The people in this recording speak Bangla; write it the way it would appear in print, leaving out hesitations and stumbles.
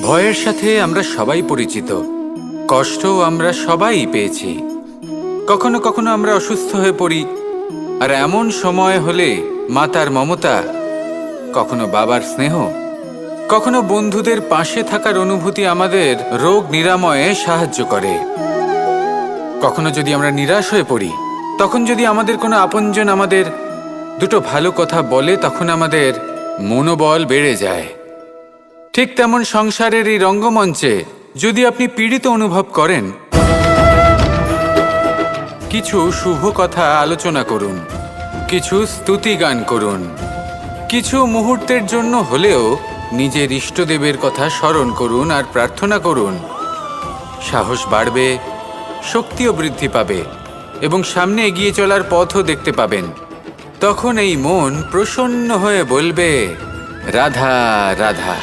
ভয়ের সাথে আমরা সবাই পরিচিত, কষ্টও আমরা সবাই পেয়েছি। কখনো কখনো আমরা অসুস্থ হয়ে পড়ি, আর এমন সময় হলে মাতার মমতা, কখনো বাবার স্নেহ, কখনো বন্ধুদের পাশে থাকার অনুভূতি আমাদের রোগ নিরাময়ে সাহায্য করে। কখনো যদি আমরা নিরাশ হয়ে পড়ি, তখন যদি আমাদের কোনো আপনজন আমাদের দুটো ভালো কথা বলে, তখন আমাদের মনোবল বেড়ে যায়। ঠিক তেমন সংসারের এই রঙ্গমঞ্চে যদি আপনি পীড়িত অনুভব করেন, কিছু শুভ কথা আলোচনা করুন, কিছু স্তুতি গান করুন, কিছু মুহূর্তের জন্য হলেও নিজের ইষ্টদেবের কথা স্মরণ করুন আর প্রার্থনা করুন। সাহস বাড়বে, শক্তিও বৃদ্ধি পাবে এবং সামনে এগিয়ে চলার পথও দেখতে পাবেন। তখন এই মন প্রসন্ন হয়ে বলবে, রাধা রাধা।